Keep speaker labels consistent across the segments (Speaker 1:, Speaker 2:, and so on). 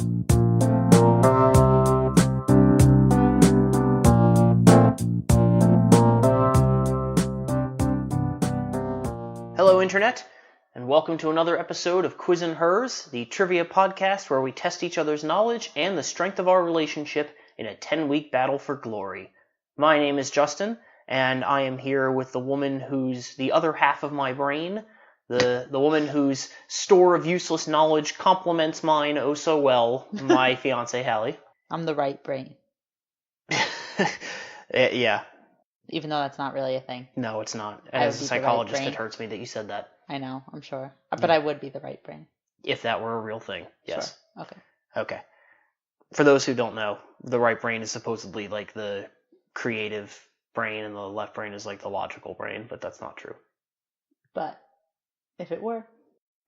Speaker 1: Hello, Internet, and welcome to another episode of Quiz and Hers, the trivia podcast where we test each other's knowledge and the strength of our relationship in a 10-week battle for glory. My name is Justin, and I am here with the woman who's the other half of my brain, the woman whose store of useless knowledge complements mine oh so well, my fiancée, Hallie.
Speaker 2: I'm the right brain.
Speaker 1: Yeah.
Speaker 2: Even though that's not really a thing.
Speaker 1: No, it's not. And as a psychologist, it hurts me that you said that.
Speaker 2: I know, I'm sure. But I would be the right brain.
Speaker 1: If that were a real thing, yes.
Speaker 2: Sure. Okay.
Speaker 1: Okay. For those who don't know, the right brain is supposedly like the creative brain and the left brain is like the logical brain, but that's not true.
Speaker 2: But if it were.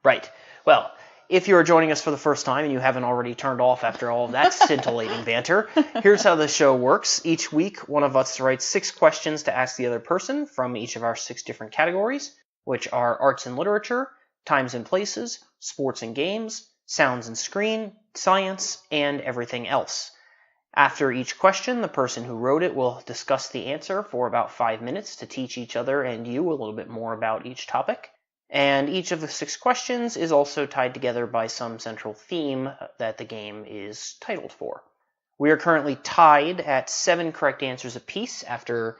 Speaker 1: Right. Well, if you're joining us for the first time and you haven't already turned off after all of that scintillating banter, here's how the show works. Each week, one of us writes 6 questions to ask the other person from each of our 6 different categories, which are arts and literature, times and places, sports and games, sounds and screen, science, and everything else. After each question, the person who wrote it will discuss the answer for about 5 minutes to teach each other and you a little bit more about each topic. And each of the 6 questions is also tied together by some central theme that the game is titled for. We are currently tied at 7 correct answers apiece after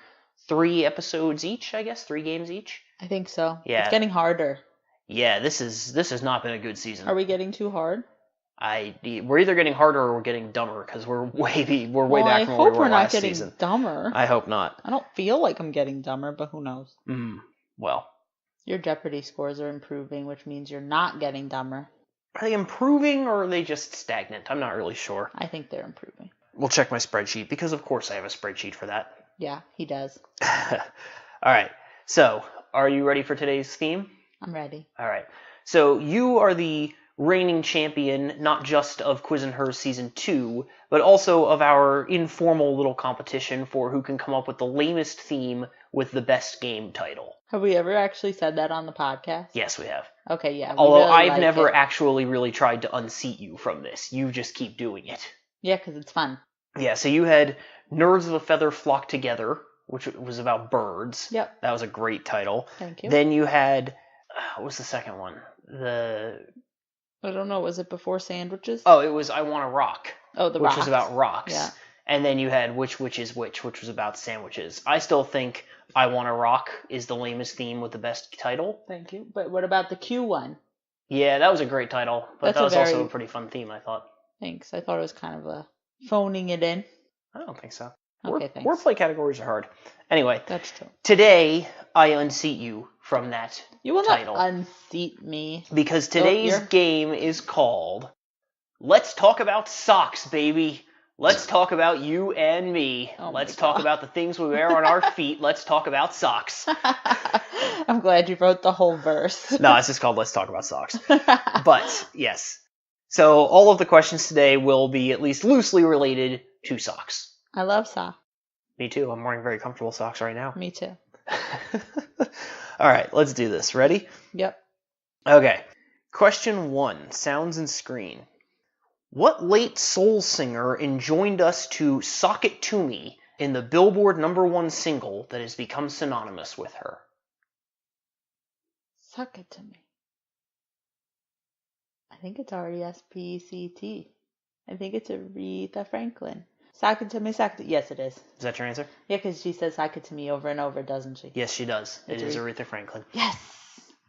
Speaker 1: 3 episodes each, I guess, 3 games each.
Speaker 2: I think so.
Speaker 1: Yeah.
Speaker 2: It's getting harder.
Speaker 1: Yeah, this has not been a good season.
Speaker 2: Are we getting too hard?
Speaker 1: We're either getting harder or we're getting dumber because we're way back from where we were last season.
Speaker 2: I hope we're not getting dumber.
Speaker 1: I hope not.
Speaker 2: I don't feel like I'm getting dumber, but who knows?
Speaker 1: Well.
Speaker 2: Your Jeopardy scores are improving, which means you're not getting dumber.
Speaker 1: Are they improving or are they just stagnant? I'm not really sure.
Speaker 2: I think they're improving.
Speaker 1: We'll check my spreadsheet because of course I have a spreadsheet for that.
Speaker 2: Yeah, he does.
Speaker 1: All right. So, are you ready for today's theme?
Speaker 2: I'm ready.
Speaker 1: All right. So, you are the reigning champion, not just of Quiz and Hers Season 2, but also of our informal little competition for who can come up with the lamest theme with the best game title.
Speaker 2: Have we ever actually said that on the podcast?
Speaker 1: Yes, we have.
Speaker 2: Okay, yeah.
Speaker 1: Although I've never actually really tried to unseat you from this. You just keep doing it.
Speaker 2: Yeah, because it's fun.
Speaker 1: Yeah, so you had Nerds of a Feather Flock Together, which was about birds.
Speaker 2: Yep.
Speaker 1: That was a great title.
Speaker 2: Thank you.
Speaker 1: Then you had, what was the second one?
Speaker 2: I don't know, was it before sandwiches?
Speaker 1: Oh, it was I Want a Rock.
Speaker 2: Oh, the
Speaker 1: Which
Speaker 2: rocks.
Speaker 1: was about rocks.
Speaker 2: Yeah.
Speaker 1: And then you had Which is Which was about sandwiches. I still think I Want a Rock is the lamest theme with the best title.
Speaker 2: Thank you. But what about the Q one?
Speaker 1: Yeah, that was a great title, but that was also a pretty fun theme, I thought.
Speaker 2: Thanks. I thought it was kind of a phoning it in.
Speaker 1: I don't think so.
Speaker 2: Okay, thanks.
Speaker 1: Wordplay categories are hard. Anyway,
Speaker 2: that's true.
Speaker 1: Today, I unseat you from that title.
Speaker 2: You will not unseat me.
Speaker 1: Because today's game is called Let's Talk About Socks, baby. Let's talk about you and me. Let's talk about the things we wear on our feet. Let's talk about socks.
Speaker 2: I'm glad you wrote the whole verse.
Speaker 1: No, it's just called Let's Talk About Socks. But, yes. So, all of the questions today will be at least loosely related to socks.
Speaker 2: I love socks.
Speaker 1: Me too. I'm wearing very comfortable socks right now.
Speaker 2: Me too.
Speaker 1: All right, let's do this. Ready?
Speaker 2: Yep.
Speaker 1: Okay. Question 1, sounds and screen. What late soul singer enjoined us to Sock It To Me in the Billboard #1 single that has become synonymous with her?
Speaker 2: Sock It To Me. I think it's R-E-S-P-E-C-T. I think it's Aretha Franklin. Sock it to me, sock it. Yes, it is.
Speaker 1: Is that your answer?
Speaker 2: Yeah, because she says sock it to me over and over, doesn't she?
Speaker 1: Yes, she does. It is Aretha Franklin.
Speaker 2: Yes!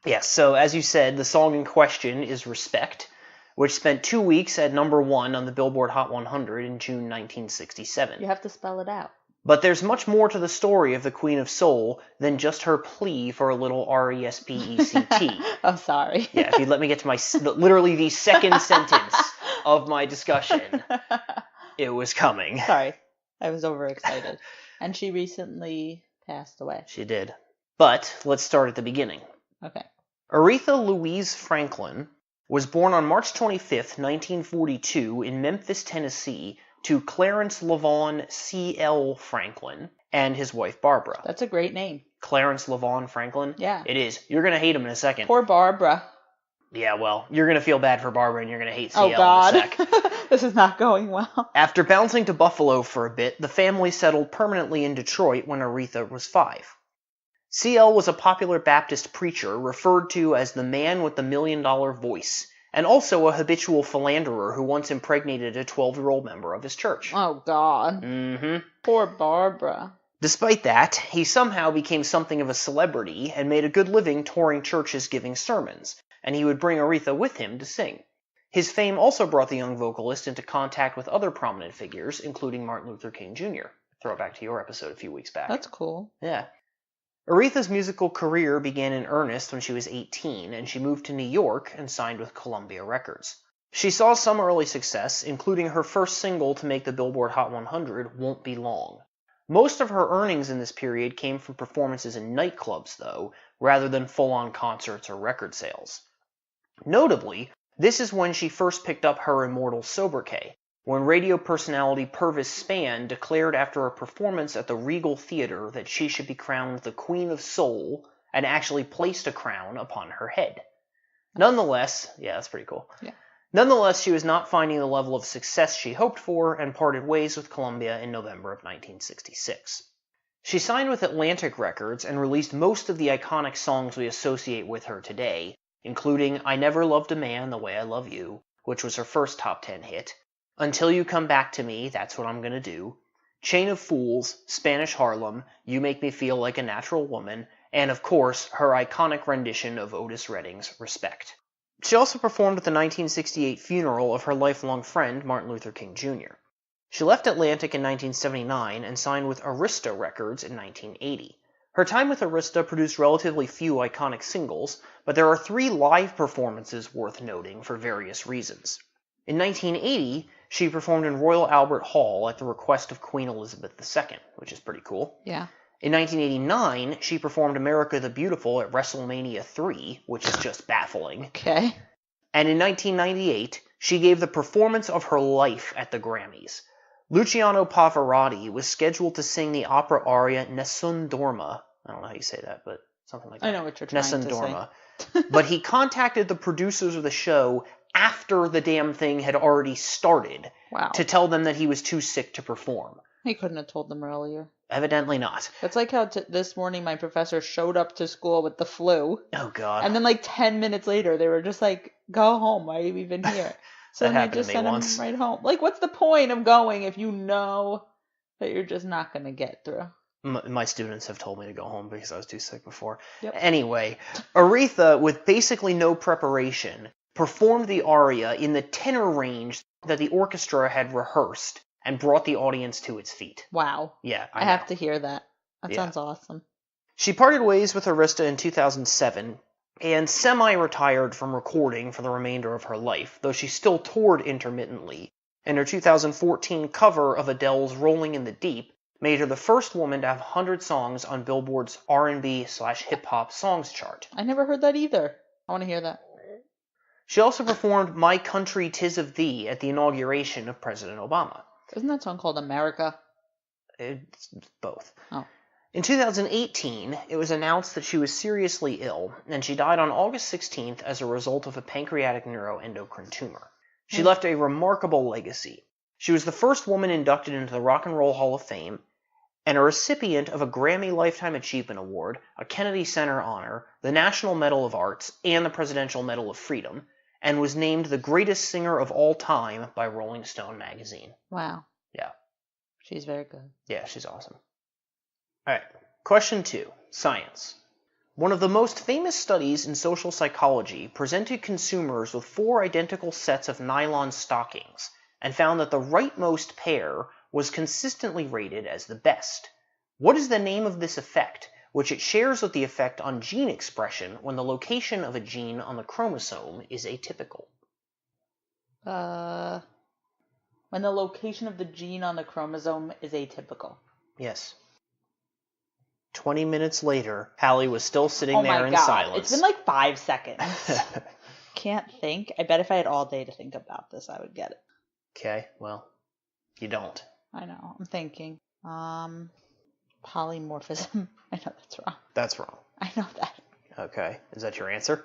Speaker 1: Yes, so as you said, the song in question is Respect, which spent 2 weeks at #1 on the Billboard Hot 100 in June 1967.
Speaker 2: You have to spell it out.
Speaker 1: But there's much more to the story of the Queen of Soul than just her plea for a little R-E-S-P-E-C-T.
Speaker 2: Oh, sorry.
Speaker 1: Yeah, if you'd let me get to my, literally the second sentence of my discussion, it was coming.
Speaker 2: Sorry, I was overexcited. And she recently passed away.
Speaker 1: She did. But let's start at the beginning.
Speaker 2: Okay.
Speaker 1: Aretha Louise Franklin was born on March 25th, 1942 in Memphis, Tennessee, to Clarence LaVaughn C.L. Franklin and his wife Barbara.
Speaker 2: That's a great name.
Speaker 1: Clarence LaVaughn Franklin?
Speaker 2: Yeah.
Speaker 1: It is. You're going to hate him in a second.
Speaker 2: Poor Barbara.
Speaker 1: Yeah, well, you're going to feel bad for Barbara and you're going to hate CL
Speaker 2: Oh, God.
Speaker 1: in a sec.
Speaker 2: This is not going well.
Speaker 1: After bouncing to Buffalo for a bit, the family settled permanently in Detroit when Aretha was 5. CL was a popular Baptist preacher referred to as the man with the $1 million voice, and also a habitual philanderer who once impregnated a 12-year-old member of his church.
Speaker 2: Oh, God.
Speaker 1: Mm-hmm.
Speaker 2: Poor Barbara.
Speaker 1: Despite that, he somehow became something of a celebrity and made a good living touring churches giving sermons, and he would bring Aretha with him to sing. His fame also brought the young vocalist into contact with other prominent figures, including Martin Luther King Jr. Throwback to your episode a few weeks back.
Speaker 2: That's cool.
Speaker 1: Yeah. Aretha's musical career began in earnest when she was 18, and she moved to New York and signed with Columbia Records. She saw some early success, including her first single to make the Billboard Hot 100, Won't Be Long. Most of her earnings in this period came from performances in nightclubs, though, rather than full-on concerts or record sales. Notably, this is when she first picked up her immortal sobriquet, when radio personality Purvis Spann declared after a performance at the Regal Theater that she should be crowned the Queen of Soul, and actually placed a crown upon her head. Nonetheless, yeah, that's pretty cool.
Speaker 2: Yeah.
Speaker 1: Nonetheless, she was not finding the level of success she hoped for and parted ways with Columbia in November of 1966. She signed with Atlantic Records and released most of the iconic songs we associate with her today, including I Never Loved a Man the Way I Love You, which was her first top 10 hit, Until You Come Back to Me, That's What I'm Gonna Do, Chain of Fools, Spanish Harlem, You Make Me Feel Like a Natural Woman, and of course, her iconic rendition of Otis Redding's Respect. She also performed at the 1968 funeral of her lifelong friend, Martin Luther King Jr. She left Atlantic in 1979 and signed with Arista Records in 1980. Her time with Arista produced relatively few iconic singles, but there are 3 live performances worth noting for various reasons. In 1980, she performed in Royal Albert Hall at the request of Queen Elizabeth II, which is pretty cool.
Speaker 2: Yeah.
Speaker 1: In 1989, she performed America the Beautiful at WrestleMania 3, which is just baffling.
Speaker 2: Okay.
Speaker 1: And in 1998, she gave the performance of her life at the Grammys. Luciano Pavarotti was scheduled to sing the opera aria Nessun Dorma. I don't know how you say that, but something like that.
Speaker 2: I know what you're trying
Speaker 1: Nessun
Speaker 2: to
Speaker 1: Dorma.
Speaker 2: say.
Speaker 1: But he contacted the producers of the show after the damn thing had already started
Speaker 2: Wow.
Speaker 1: to tell them that he was too sick to perform.
Speaker 2: He couldn't have told them earlier.
Speaker 1: Evidently not.
Speaker 2: That's like how this morning my professor showed up to school with the flu.
Speaker 1: Oh, God.
Speaker 2: And then like 10 minutes later, they were just like, go home. Why are you even here? So
Speaker 1: That
Speaker 2: then I
Speaker 1: happened
Speaker 2: just
Speaker 1: to me
Speaker 2: sent
Speaker 1: once.
Speaker 2: him right home. Like, what's the point of going if you know that you're just not going to get through?
Speaker 1: My students have told me to go home because I was too sick before.
Speaker 2: Yep.
Speaker 1: Anyway, Aretha, with basically no preparation, performed the aria in the tenor range that the orchestra had rehearsed and brought the audience to its feet.
Speaker 2: Wow.
Speaker 1: Yeah,
Speaker 2: I have to hear that. That
Speaker 1: Yeah.
Speaker 2: sounds awesome.
Speaker 1: She parted ways with Arista in 2007 and semi-retired from recording for the remainder of her life, though she still toured intermittently, and her 2014 cover of Adele's Rolling in the Deep made her the first woman to have 100 songs on Billboard's R&B/hip-hop songs chart.
Speaker 2: I never heard that either. I want to hear that.
Speaker 1: She also performed My Country 'Tis of Thee at the inauguration of President Obama.
Speaker 2: Isn't that song called America?
Speaker 1: It's both.
Speaker 2: Oh.
Speaker 1: In 2018, it was announced that she was seriously ill, and she died on August 16th as a result of a pancreatic neuroendocrine tumor. She left a remarkable legacy. She was the first woman inducted into the Rock and Roll Hall of Fame, and a recipient of a Grammy Lifetime Achievement Award, a Kennedy Center Honor, the National Medal of Arts, and the Presidential Medal of Freedom, and was named the greatest singer of all time by Rolling Stone magazine.
Speaker 2: Wow.
Speaker 1: Yeah.
Speaker 2: She's very good.
Speaker 1: Yeah, she's awesome. All right, question 2, science. One of the most famous studies in social psychology presented consumers with 4 identical sets of nylon stockings and found that the rightmost pair was consistently rated as the best. What is the name of this effect, which it shares with the effect on gene expression when the location of a gene on the chromosome is atypical?
Speaker 2: When the location of the gene on the chromosome is atypical.
Speaker 1: Yes. 20 minutes later, Hallie was still sitting there in silence.
Speaker 2: It's been like 5 seconds. Can't think. I bet if I had all day to think about this, I would get it.
Speaker 1: Okay, well, you don't.
Speaker 2: I know. I'm thinking. Polymorphism. I know that's wrong.
Speaker 1: That's wrong.
Speaker 2: I know that.
Speaker 1: Okay, is that your answer?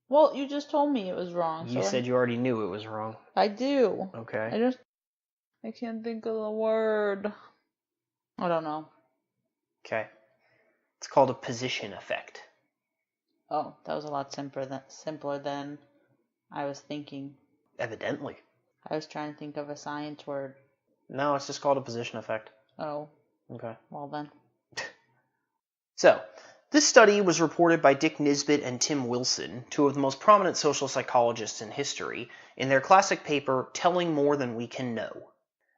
Speaker 2: Well, you just told me it was wrong.
Speaker 1: You said you already knew it was wrong.
Speaker 2: I do.
Speaker 1: Okay.
Speaker 2: I can't think of the word. I don't know.
Speaker 1: Okay. It's called a position effect.
Speaker 2: Oh, that was a lot simpler than I was thinking.
Speaker 1: Evidently.
Speaker 2: I was trying to think of a science word.
Speaker 1: No, it's just called a position effect.
Speaker 2: Oh.
Speaker 1: Okay.
Speaker 2: Well then.
Speaker 1: So, this study was reported by Dick Nisbet and Tim Wilson, two of the most prominent social psychologists in history, in their classic paper, Telling More Than We Can Know.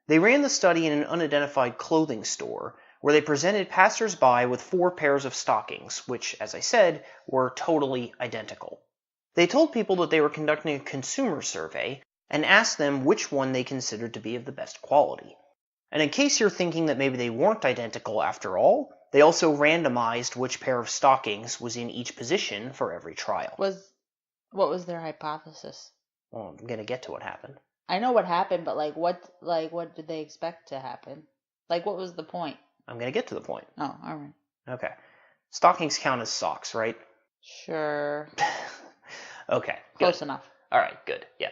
Speaker 1: They ran the study in an unidentified clothing store, where they presented passers-by with 4 pairs of stockings, which, as I said, were totally identical. They told people that they were conducting a consumer survey, and asked them which one they considered to be of the best quality. And in case you're thinking that maybe they weren't identical after all, they also randomized which pair of stockings was in each position for every trial.
Speaker 2: What was their hypothesis?
Speaker 1: Well, I'm going to get to what happened.
Speaker 2: I know what happened, but what did they expect to happen? Like, what was the point?
Speaker 1: I'm going to get to the point.
Speaker 2: Oh, all right.
Speaker 1: Okay. Stockings count as socks, right?
Speaker 2: Sure.
Speaker 1: Okay.
Speaker 2: Close enough.
Speaker 1: All right, good. Yeah.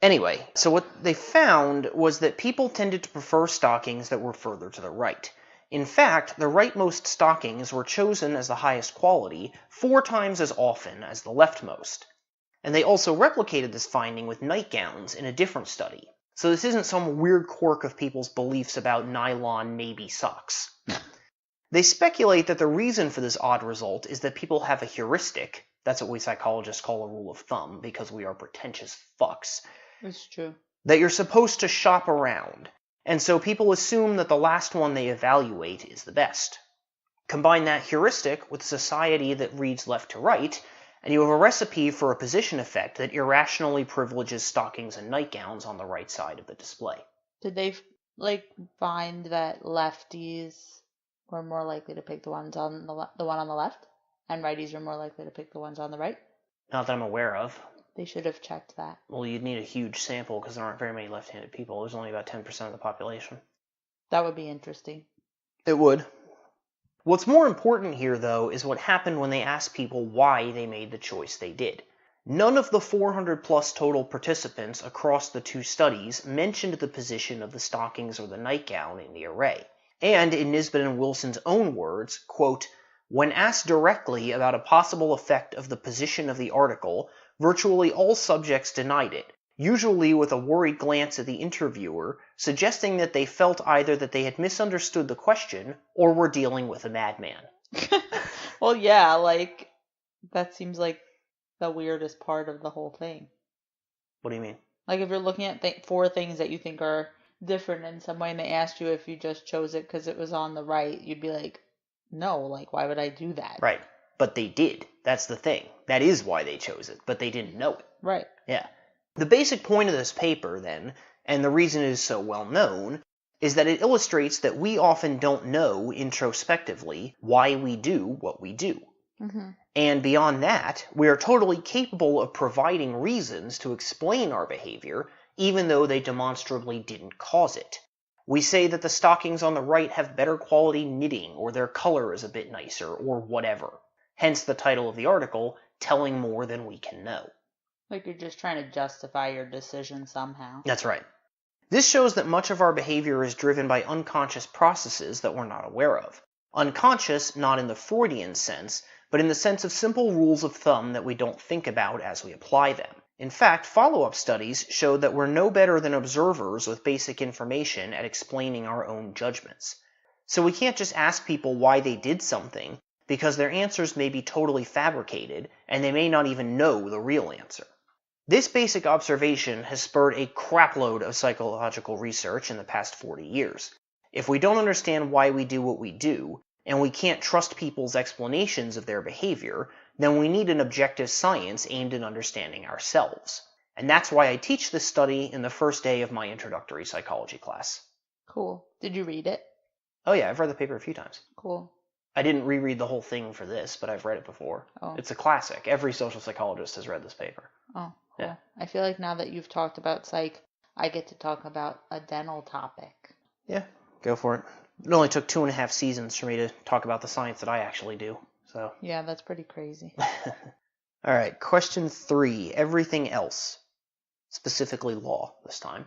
Speaker 1: Anyway, so what they found was that people tended to prefer stockings that were further to the right. In fact, the rightmost stockings were chosen as the highest quality 4 times as often as the leftmost. And they also replicated this finding with nightgowns in a different study. So this isn't some weird quirk of people's beliefs about nylon navy socks. They speculate that the reason for this odd result is that people have a heuristic. That's what we psychologists call a rule of thumb, because we are pretentious fucks.
Speaker 2: It's true.
Speaker 1: That you're supposed to shop around, and so people assume that the last one they evaluate is the best. Combine that heuristic with a society that reads left to right, and you have a recipe for a position effect that irrationally privileges stockings and nightgowns on the right side of the display.
Speaker 2: Did they find that lefties were more likely to pick the ones on the one on the left, and righties were more likely to pick the ones on the right?
Speaker 1: Not that I'm aware of.
Speaker 2: They should have checked that.
Speaker 1: Well, you'd need a huge sample because there aren't very many left-handed people. There's only about 10% of the population.
Speaker 2: That would be interesting.
Speaker 1: It would. What's more important here, though, is what happened when they asked people why they made the choice they did. None of the 400-plus total participants across the 2 studies mentioned the position of the stockings or the nightgown in the array. And, in Nisbet and Wilson's own words, quote, "When asked directly about a possible effect of the position of the article, virtually all subjects denied it, usually with a worried glance at the interviewer, suggesting that they felt either that they had misunderstood the question or were dealing with a madman."
Speaker 2: Well, yeah, that seems like the weirdest part of the whole thing.
Speaker 1: What do you mean?
Speaker 2: Like, if you're looking at 4 things that you think are different in some way, and they asked you if you just chose it because it was on the right, you'd be like, no, why would I do that?
Speaker 1: Right. But they did. That's the thing. That is why they chose it, but they didn't know it.
Speaker 2: Right.
Speaker 1: Yeah. The basic point of this paper, then, and the reason it is so well known, is that it illustrates that we often don't know introspectively why we do what we do.
Speaker 2: Mm-hmm.
Speaker 1: And beyond that, we are totally capable of providing reasons to explain our behavior, even though they demonstrably didn't cause it. We say that the stockings on the right have better quality knitting, or their color is a bit nicer, or whatever. Hence the title of the article, Telling More Than We Can Know.
Speaker 2: Like you're just trying to justify your decision somehow.
Speaker 1: That's right. This shows that much of our behavior is driven by unconscious processes that we're not aware of. Unconscious, not in the Freudian sense, but in the sense of simple rules of thumb that we don't think about as we apply them. In fact, follow-up studies showed that we're no better than observers with basic information at explaining our own judgments. So we can't just ask people why they did something, because their answers may be totally fabricated, and they may not even know the real answer. This basic observation has spurred a crapload of psychological research in the past 40 years. If we don't understand why we do what we do, and we can't trust people's explanations of their behavior, then we need an objective science aimed at understanding ourselves. And that's why I teach this study in the first day of my introductory psychology class.
Speaker 2: Cool. Did you read it?
Speaker 1: Oh yeah, I've read the paper a few times.
Speaker 2: Cool.
Speaker 1: I didn't reread the whole thing for this, but I've read it before.
Speaker 2: Oh.
Speaker 1: It's a classic. Every social psychologist has read this paper.
Speaker 2: Oh, cool.
Speaker 1: Yeah.
Speaker 2: I feel like now that you've talked about psych, I get to talk about a dental topic.
Speaker 1: Yeah, go for it. It only took 2.5 seasons for me to talk about the science that I actually do, so.
Speaker 2: Yeah, that's pretty crazy.
Speaker 1: All right, question 3, everything else, specifically law this time.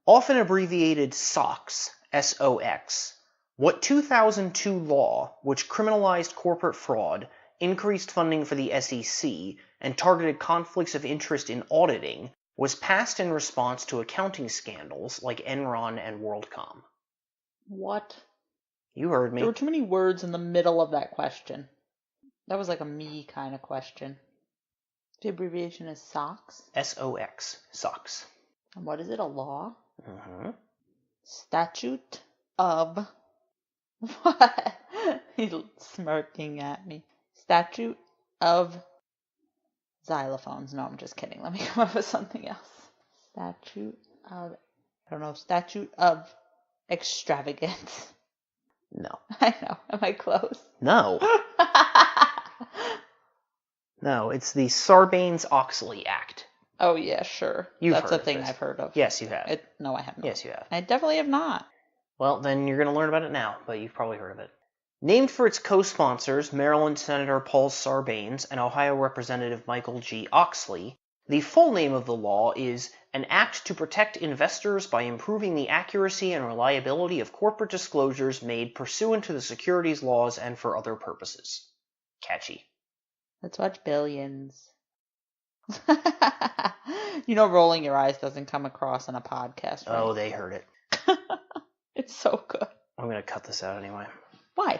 Speaker 1: Often abbreviated SOX, S-O-X, what 2002 law, which criminalized corporate fraud, increased funding for the SEC, and targeted conflicts of interest in auditing, was passed in response to accounting scandals like Enron and WorldCom?
Speaker 2: What?
Speaker 1: You heard me.
Speaker 2: There were too many words in the middle of that question. That was like a me kind of question. The abbreviation is SOX?
Speaker 1: S-O-X, SOX.
Speaker 2: And what is it, a law?
Speaker 1: Mm-hmm.
Speaker 2: Statute of... What? He's smirking at me. Statute of xylophones. No, I'm just kidding. Let me come up with something else. Statute of... I don't know. Statute of extravagance.
Speaker 1: No.
Speaker 2: I know. Am I close?
Speaker 1: No. No, it's the Sarbanes-Oxley Act.
Speaker 2: Oh, yeah, sure. That's a thing I've heard of.
Speaker 1: Yes, you have.
Speaker 2: No, I have not.
Speaker 1: Yes, you have.
Speaker 2: I definitely have not.
Speaker 1: Well, then you're going to learn about it now, but you've probably heard of it. Named for its co-sponsors, Maryland Senator Paul Sarbanes and Ohio Representative Michael G. Oxley, the full name of the law is an act to protect investors by improving the accuracy and reliability of corporate disclosures made pursuant to the securities laws and for other purposes. Catchy.
Speaker 2: Let's watch Billions. You know, rolling your eyes doesn't come across in a podcast, right?
Speaker 1: Oh, they heard it.
Speaker 2: It's so good.
Speaker 1: I'm going to cut this out anyway.
Speaker 2: Why?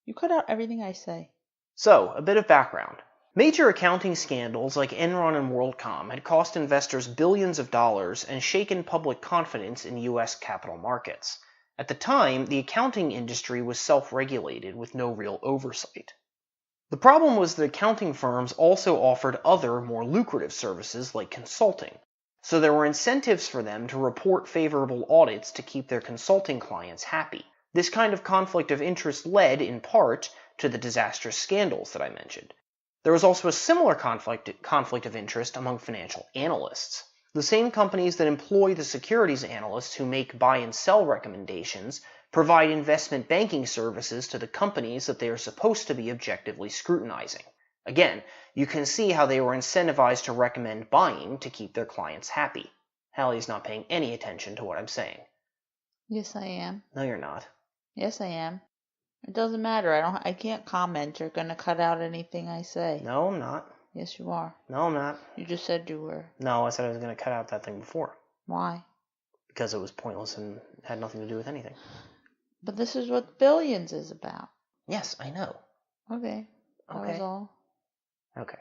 Speaker 2: You cut out everything I say.
Speaker 1: So, a bit of background. Major accounting scandals like Enron and WorldCom had cost investors billions of dollars and shaken public confidence in U.S. capital markets. At the time, the accounting industry was self-regulated with no real oversight. The problem was that accounting firms also offered other, more lucrative services like consulting, so there were incentives for them to report favorable audits to keep their consulting clients happy. This kind of conflict of interest led, in part, to the disastrous scandals that I mentioned. There was also a similar conflict of interest among financial analysts. The same companies that employ the securities analysts who make buy and sell recommendations provide investment banking services to the companies that they are supposed to be objectively scrutinizing. Again, you can see how they were incentivized to recommend buying to keep their clients happy. Hallie's not paying any attention to what I'm saying.
Speaker 2: Yes, I am.
Speaker 1: No, you're not.
Speaker 2: Yes, I am. It doesn't matter. I can't comment. You're gonna cut out anything I say.
Speaker 1: No, I'm not.
Speaker 2: Yes, you are.
Speaker 1: No, I'm not.
Speaker 2: You just said you were.
Speaker 1: No, I said I was going to cut out that thing before.
Speaker 2: Why?
Speaker 1: Because it was pointless and had nothing to do with anything.
Speaker 2: But this is what Billions is about.
Speaker 1: Yes, I know.
Speaker 2: Okay. That was all.
Speaker 1: Okay.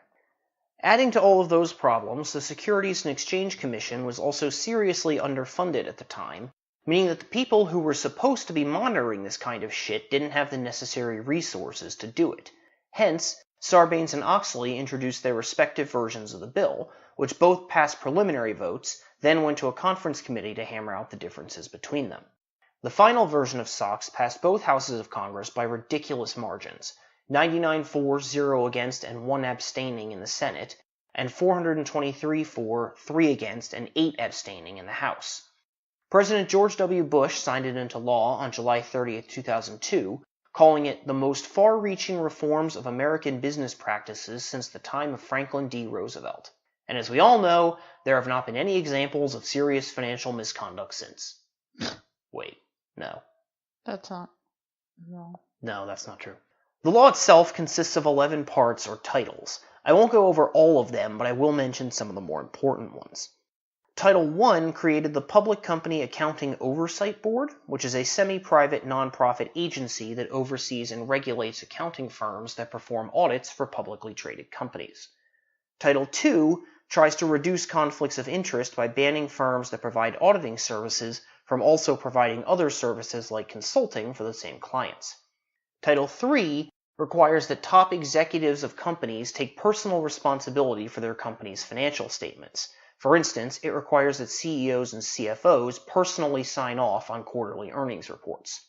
Speaker 1: Adding to all of those problems, the Securities and Exchange Commission was also seriously underfunded at the time, meaning that the people who were supposed to be monitoring this kind of shit didn't have the necessary resources to do it. Hence, Sarbanes and Oxley introduced their respective versions of the bill, which both passed preliminary votes, then went to a conference committee to hammer out the differences between them. The final version of SOX passed both houses of Congress by ridiculous margins, 99 for, 0 against, and 1 abstaining in the Senate, and 423 for, 3 against, and 8 abstaining in the House. President George W. Bush signed it into law on July 30, 2002, calling it the most far-reaching reforms of American business practices since the time of Franklin D. Roosevelt. And as we all know, there have not been any examples of serious financial misconduct since. Wait, no.
Speaker 2: That's not... No.
Speaker 1: No, that's not true. The law itself consists of 11 parts or titles. I won't go over all of them, but I will mention some of the more important ones. Title I created the Public Company Accounting Oversight Board, which is a semi-private nonprofit agency that oversees and regulates accounting firms that perform audits for publicly traded companies. Title II tries to reduce conflicts of interest by banning firms that provide auditing services from also providing other services like consulting for the same clients. Title III requires that top executives of companies take personal responsibility for their company's financial statements. For instance, it requires that CEOs and CFOs personally sign off on quarterly earnings reports.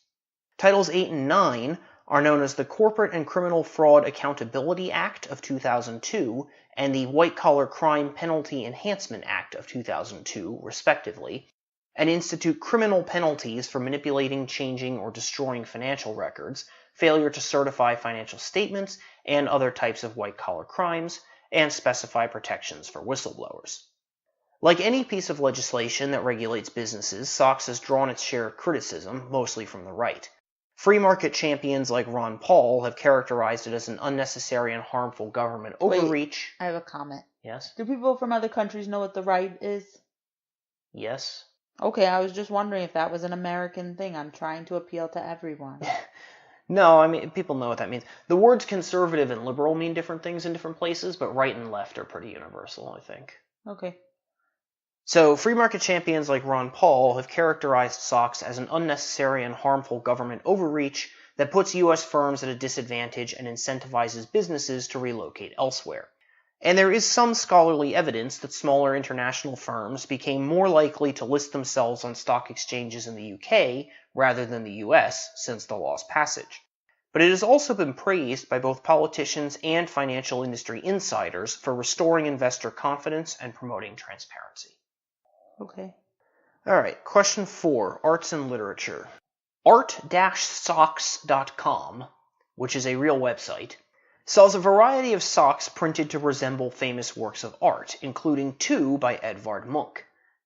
Speaker 1: Titles 8 and 9 are known as the Corporate and Criminal Fraud Accountability Act of 2002 and the White Collar Crime Penalty Enhancement Act of 2002, respectively, and institute criminal penalties for manipulating, changing, or destroying financial records, failure to certify financial statements, and other types of white-collar crimes, and specify protections for whistleblowers. Like any piece of legislation that regulates businesses, SOX has drawn its share of criticism, mostly from the right. Free market champions like Ron Paul have characterized it as an unnecessary and harmful government overreach.
Speaker 2: Wait, I have a comment.
Speaker 1: Yes?
Speaker 2: Do people from other countries know what the right is?
Speaker 1: Yes.
Speaker 2: Okay, I was just wondering if that was an American thing. I'm trying to appeal to everyone.
Speaker 1: No, I mean, people know what that means. The words conservative and liberal mean different things in different places, but right and left are pretty universal, I think.
Speaker 2: Okay.
Speaker 1: So, free market champions like Ron Paul have characterized SOX as an unnecessary and harmful government overreach that puts U.S. firms at a disadvantage and incentivizes businesses to relocate elsewhere. And there is some scholarly evidence that smaller international firms became more likely to list themselves on stock exchanges in the UK rather than the US since the law's passage. But it has also been praised by both politicians and financial industry insiders for restoring investor confidence and promoting transparency.
Speaker 2: Okay.
Speaker 1: Alright, question 4, arts and literature. Art-sox.com, which is a real website, sells a variety of socks printed to resemble famous works of art, including 2 by Edvard Munch,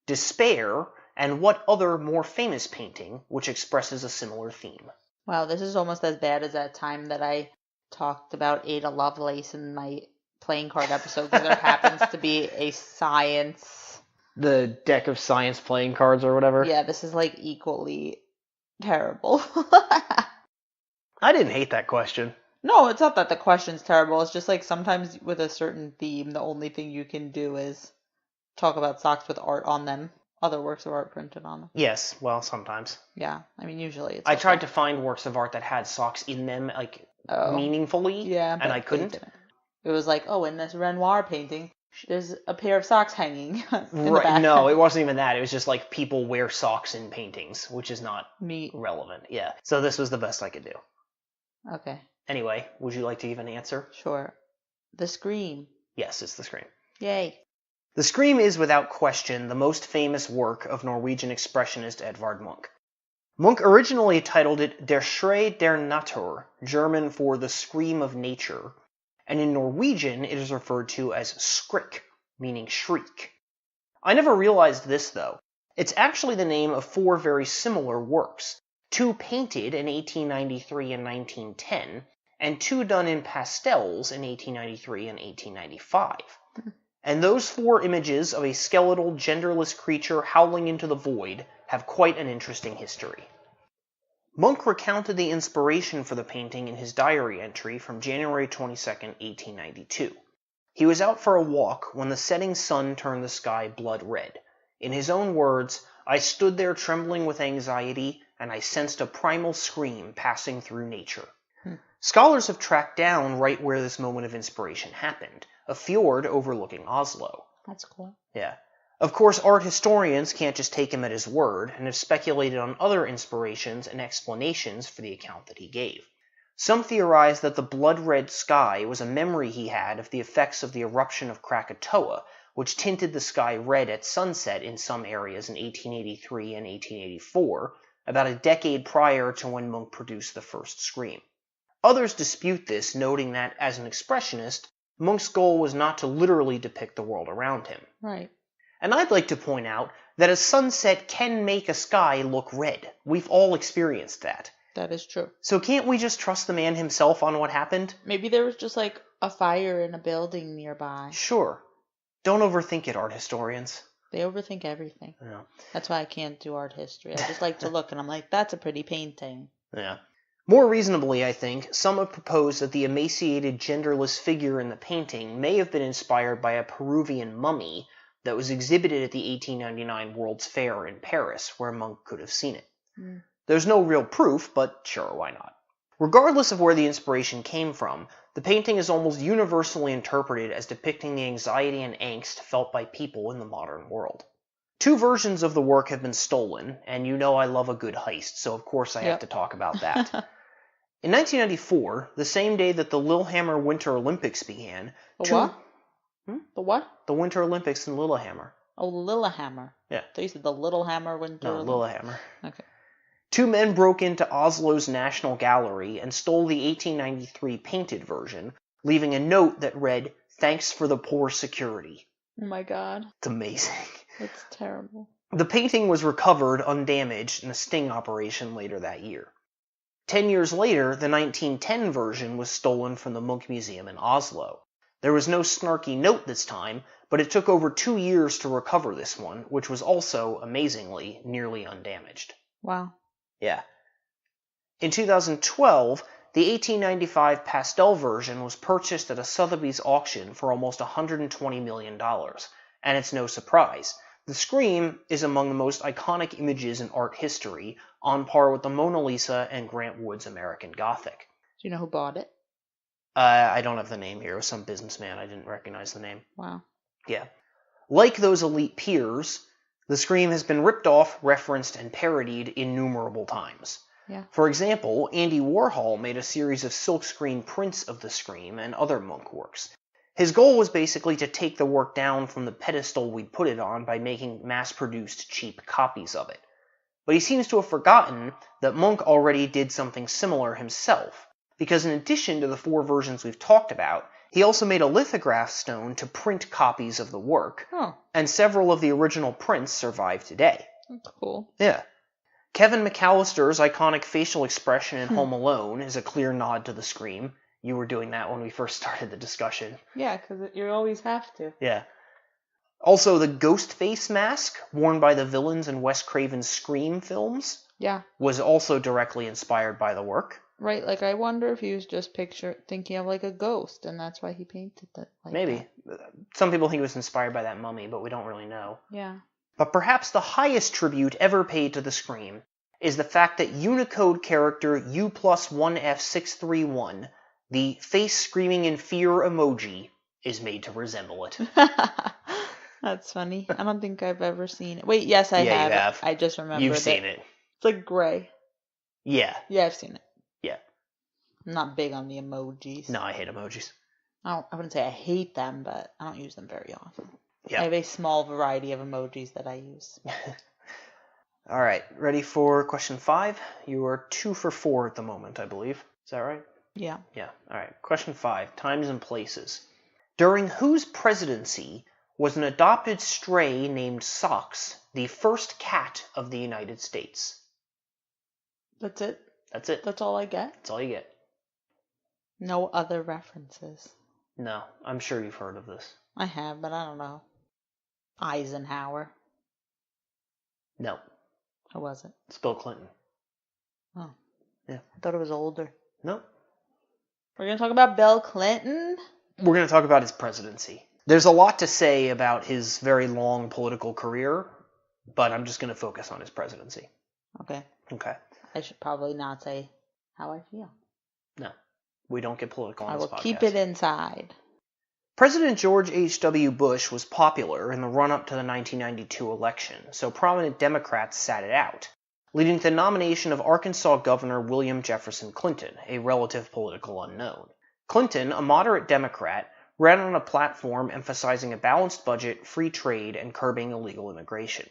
Speaker 1: Despair, and What Other More Famous Painting, which expresses a similar theme.
Speaker 2: Wow, this is almost as bad as that time that I talked about Ada Lovelace in my playing card episode, because there happens to be a science...
Speaker 1: The deck of science playing cards or whatever?
Speaker 2: Yeah, this is like equally terrible.
Speaker 1: I didn't hate that question.
Speaker 2: No, it's not that the question's terrible. It's just like sometimes with a certain theme, the only thing you can do is talk about socks with art on them. Other works of art printed on them.
Speaker 1: Yes, well, sometimes.
Speaker 2: Yeah, I mean, usually it's...
Speaker 1: I tried to find works of art that had socks in them, like, meaningfully,
Speaker 2: yeah,
Speaker 1: and I couldn't.
Speaker 2: It was like, oh, in this Renoir painting, there's a pair of socks hanging in the back.
Speaker 1: No, it wasn't even that. It was just like people wear socks in paintings, which is not relevant. Yeah, so this was the best I could do.
Speaker 2: Okay.
Speaker 1: Anyway, would you like to give an answer?
Speaker 2: Sure. The Scream.
Speaker 1: Yes, it's The Scream.
Speaker 2: Yay.
Speaker 1: The Scream is, without question, the most famous work of Norwegian expressionist Edvard Munch. Munch originally titled it Der Schrei der Natur, German for The Scream of Nature, and in Norwegian it is referred to as skrik, meaning shriek. I never realized this, though. It's actually the name of 4 very similar works, 2 painted in 1893 and 1910, and 2 done in pastels in 1893 and 1895. And those 4 images of a skeletal, genderless creature howling into the void have quite an interesting history. Munch recounted the inspiration for the painting in his diary entry from January 22, 1892. He was out for a walk when the setting sun turned the sky blood red. In his own words, I stood there trembling with anxiety, and I sensed a primal scream passing through nature. Scholars have tracked down right where this moment of inspiration happened, a fjord overlooking Oslo.
Speaker 2: That's cool.
Speaker 1: Yeah. Of course, art historians can't just take him at his word, and have speculated on other inspirations and explanations for the account that he gave. Some theorize that the blood-red sky was a memory he had of the effects of the eruption of Krakatoa, which tinted the sky red at sunset in some areas in 1883 and 1884, about a decade prior to when Munch produced the first Scream. Others dispute this, noting that, as an expressionist, Munch's goal was not to literally depict the world around him.
Speaker 2: Right.
Speaker 1: And I'd like to point out that a sunset can make a sky look red. We've all experienced that.
Speaker 2: That is true.
Speaker 1: So can't we just trust the man himself on what happened?
Speaker 2: Maybe there was just like a fire in a building nearby.
Speaker 1: Sure. Don't overthink it, art historians.
Speaker 2: They overthink everything.
Speaker 1: Yeah.
Speaker 2: That's why I can't do art history. I just like to look and I'm like, that's a pretty painting.
Speaker 1: Yeah. More reasonably, I think, some have proposed that the emaciated, genderless figure in the painting may have been inspired by a Peruvian mummy that was exhibited at the 1899 World's Fair in Paris, where Munch could have seen it. There's no real proof, but sure, why not? Regardless of where the inspiration came from, the painting is almost universally interpreted as depicting the anxiety and angst felt by people in the modern world. 2 versions of the work have been stolen, and you know I love a good heist, so of course I have to talk about that. In 1994, the same day that the Lillehammer Winter Olympics began...
Speaker 2: What? The what?
Speaker 1: The Winter Olympics in Lillehammer.
Speaker 2: Oh, Lillehammer.
Speaker 1: Yeah.
Speaker 2: So you said the Little Hammer Winter Olympics?
Speaker 1: Lillehammer.
Speaker 2: Okay.
Speaker 1: 2 men broke into Oslo's National Gallery and stole the 1893 painted version, leaving a note that read, Thanks for the poor security.
Speaker 2: Oh my god.
Speaker 1: It's amazing.
Speaker 2: That's terrible.
Speaker 1: The painting was recovered undamaged in a sting operation later that year. 10 years later, the 1910 version was stolen from the Munch Museum in Oslo. There was no snarky note this time, but it took over 2 years to recover this one, which was also, amazingly, nearly undamaged.
Speaker 2: Wow.
Speaker 1: Yeah. In 2012, the 1895 pastel version was purchased at a Sotheby's auction for almost $120 million, and it's no surprise. The Scream is among the most iconic images in art history, on par with the Mona Lisa and Grant Wood's American Gothic.
Speaker 2: Do you know who bought it?
Speaker 1: I don't have the name here. It was some businessman. I didn't recognize the name.
Speaker 2: Wow.
Speaker 1: Yeah. Like those elite peers, the Scream has been ripped off, referenced, and parodied innumerable times.
Speaker 2: Yeah.
Speaker 1: For example, Andy Warhol made a series of silkscreen prints of the Scream and other Munch works. His goal was basically to take the work down from the pedestal we'd put it on by making mass-produced cheap copies of it. But he seems to have forgotten that Munch already did something similar himself, because in addition to the 4 versions we've talked about, he also made a lithograph stone to print copies of the work, and several of the original prints survive today.
Speaker 2: That's cool.
Speaker 1: Yeah. Kevin McAllister's iconic facial expression in Home Alone is a clear nod to the Scream. You were doing that when we first started the discussion.
Speaker 2: Yeah, because you always have to.
Speaker 1: Yeah. Also, the ghost face mask worn by the villains in Wes Craven's Scream films was also directly inspired by the work.
Speaker 2: Right, like I wonder if he was just thinking of like a ghost, and that's why he painted that.
Speaker 1: Maybe. Some people think it was inspired by that mummy, but we don't really know.
Speaker 2: Yeah.
Speaker 1: But perhaps the highest tribute ever paid to the Scream is the fact that Unicode character U+1F631, the face screaming in fear emoji, is made to resemble it.
Speaker 2: That's funny. I don't think I've ever seen it. Wait, yes, I have.
Speaker 1: Yeah, you have.
Speaker 2: I just remembered
Speaker 1: You've seen it.
Speaker 2: It's like gray.
Speaker 1: Yeah.
Speaker 2: Yeah, I've seen it.
Speaker 1: Yeah.
Speaker 2: I'm not big on the emojis.
Speaker 1: No, I hate emojis.
Speaker 2: I wouldn't say I hate them, but I don't use them very often.
Speaker 1: Yeah.
Speaker 2: I have a small variety of emojis that I use.
Speaker 1: All right, ready for question 5? You are 2 for 4 at the moment, I believe. Is that right?
Speaker 2: Yeah.
Speaker 1: Yeah. All right. Question 5, times and places. During whose presidency was an adopted stray named Socks the first cat of the United States?
Speaker 2: That's it?
Speaker 1: That's it.
Speaker 2: That's all I get?
Speaker 1: That's all you get.
Speaker 2: No other references.
Speaker 1: No, I'm sure you've heard of this.
Speaker 2: I have, but I don't know. Eisenhower.
Speaker 1: No.
Speaker 2: Who was it?
Speaker 1: It's Bill Clinton.
Speaker 2: Oh.
Speaker 1: Yeah.
Speaker 2: I thought it was older.
Speaker 1: No.
Speaker 2: We're going to talk about Bill Clinton?
Speaker 1: We're going to talk about his presidency. There's a lot to say about his very long political career, but I'm just going to focus on his presidency.
Speaker 2: Okay.
Speaker 1: Okay.
Speaker 2: I should probably not say how I feel.
Speaker 1: No. We don't get political on this podcast.
Speaker 2: I will keep it inside.
Speaker 1: President George H.W. Bush was popular in the run-up to the 1992 election, so prominent Democrats sat it out, leading to the nomination of Arkansas Governor William Jefferson Clinton, a relative political unknown. Clinton, a moderate Democrat, ran on a platform emphasizing a balanced budget, free trade, and curbing illegal immigration.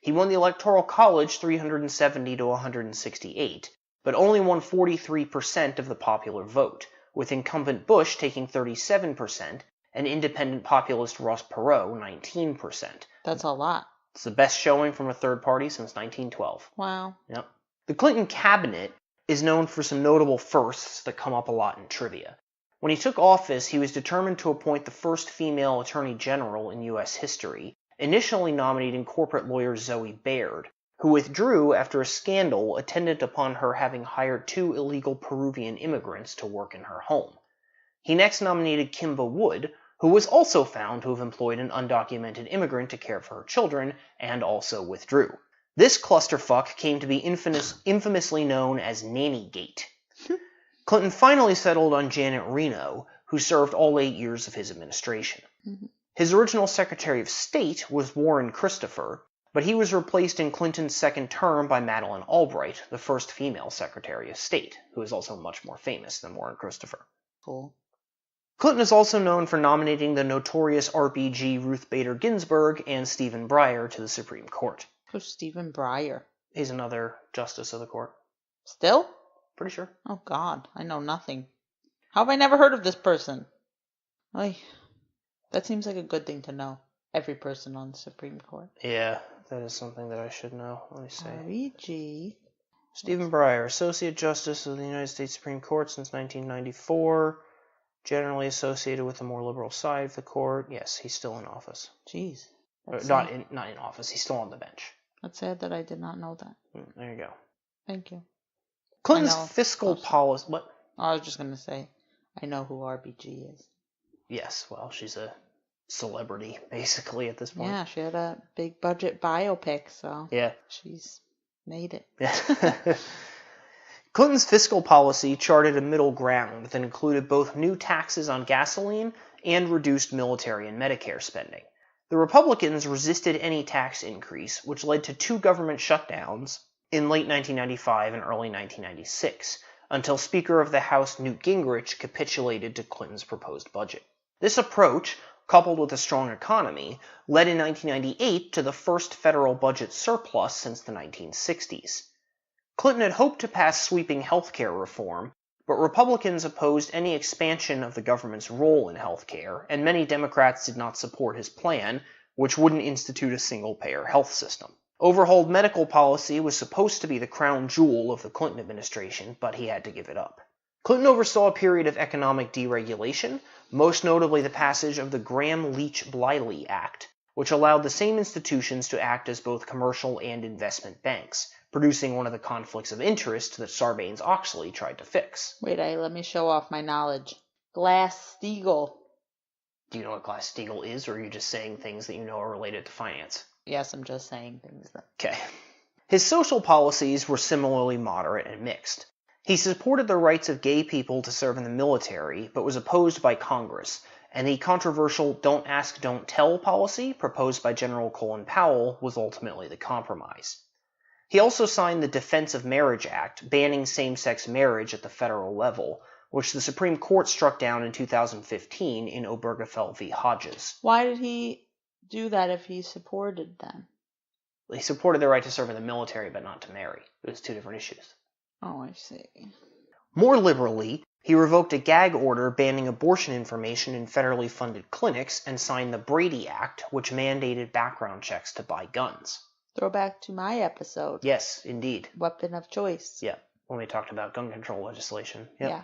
Speaker 1: He won the Electoral College 370 to 168, but only won 43% of the popular vote, with incumbent Bush taking 37%, and independent populist Ross Perot 19%.
Speaker 2: That's a lot.
Speaker 1: It's the best showing from a third party since 1912.
Speaker 2: Wow.
Speaker 1: Yep. The Clinton cabinet is known for some notable firsts that come up a lot in trivia. When he took office, he was determined to appoint the first female attorney general in U.S. history, initially nominating corporate lawyer Zoe Baird, who withdrew after a scandal attendant upon her having hired 2 illegal Peruvian immigrants to work in her home. He next nominated Kimba Wood, who was also found to have employed an undocumented immigrant to care for her children, and also withdrew. This clusterfuck came to be infamously known as Nannygate. Clinton finally settled on Janet Reno, who served all 8 years of his administration.
Speaker 2: Mm-hmm.
Speaker 1: His original Secretary of State was Warren Christopher, but he was replaced in Clinton's second term by Madeleine Albright, the first female Secretary of State, who is also much more famous than Warren Christopher.
Speaker 2: Cool.
Speaker 1: Clinton is also known for nominating the notorious RPG Ruth Bader Ginsburg and Stephen Breyer to the Supreme Court.
Speaker 2: Who's Stephen Breyer?
Speaker 1: He's another justice of the court.
Speaker 2: Still?
Speaker 1: Pretty sure.
Speaker 2: Oh, God. I know nothing. How have I never heard of this person? That seems like a good thing to know. Every person on the Supreme Court.
Speaker 1: Yeah, that is something that I should know. Let me see.
Speaker 2: R.E.G.
Speaker 1: Stephen Breyer, Associate Justice of the United States Supreme Court since 1994, generally associated with the more liberal side of the court. Yes, he's still in office.
Speaker 2: Jeez.
Speaker 1: Not in office. He's still on the bench.
Speaker 2: That's sad that I did not know that.
Speaker 1: There you go.
Speaker 2: Thank you.
Speaker 1: Clinton's fiscal policy. What?
Speaker 2: I was just gonna say, I know who RBG is.
Speaker 1: Yes, well, she's a celebrity basically at this point.
Speaker 2: Yeah, she had a big budget biopic, so
Speaker 1: yeah,
Speaker 2: she's made it.
Speaker 1: Yeah. Clinton's fiscal policy charted a middle ground that included both new taxes on gasoline and reduced military and Medicare spending. The Republicans resisted any tax increase, which led to 2 government shutdowns in late 1995 and early 1996, until Speaker of the House Newt Gingrich capitulated to Clinton's proposed budget. This approach, coupled with a strong economy, led in 1998 to the first federal budget surplus since the 1960s. Clinton had hoped to pass sweeping healthcare reform, but Republicans opposed any expansion of the government's role in healthcare, and many Democrats did not support his plan, which wouldn't institute a single-payer health system. Overhauled medical policy was supposed to be the crown jewel of the Clinton administration, but he had to give it up. Clinton oversaw a period of economic deregulation, most notably the passage of the Gramm-Leach-Bliley Act, which allowed the same institutions to act as both commercial and investment banks, producing one of the conflicts of interest that Sarbanes-Oxley tried to fix.
Speaker 2: Wait, let me show off my knowledge. Glass-Steagall.
Speaker 1: Do you know what Glass-Steagall is, or are you just saying things that you know are related to finance?
Speaker 2: Yes, I'm just saying things that...
Speaker 1: Okay. His social policies were similarly moderate and mixed. He supported the rights of gay people to serve in the military, but was opposed by Congress, and the controversial Don't Ask, Don't Tell policy proposed by General Colin Powell was ultimately the compromise. He also signed the Defense of Marriage Act, banning same-sex marriage at the federal level, which the Supreme Court struck down in 2015 in Obergefell v. Hodges.
Speaker 2: Why did he do that if he supported them?
Speaker 1: He supported the right to serve in the military, but not to marry. It was 2 different issues.
Speaker 2: Oh, I see.
Speaker 1: More liberally, he revoked a gag order banning abortion information in federally funded clinics and signed the Brady Act, which mandated background checks to buy guns.
Speaker 2: Throwback to my episode.
Speaker 1: Yes, indeed.
Speaker 2: Weapon of choice.
Speaker 1: Yeah, when we talked about gun control legislation. Yep.
Speaker 2: Yeah.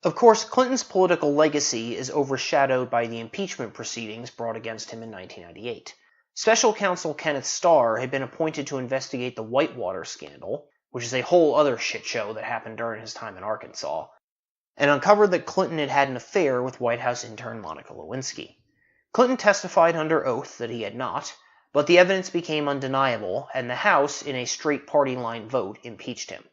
Speaker 1: Of course, Clinton's political legacy is overshadowed by the impeachment proceedings brought against him in 1998. Special counsel Kenneth Starr had been appointed to investigate the Whitewater scandal, which is a whole other shit show that happened during his time in Arkansas, and uncovered that Clinton had had an affair with White House intern Monica Lewinsky. Clinton testified under oath that he had not, but the evidence became undeniable, and the House, in a straight party line vote, impeached him.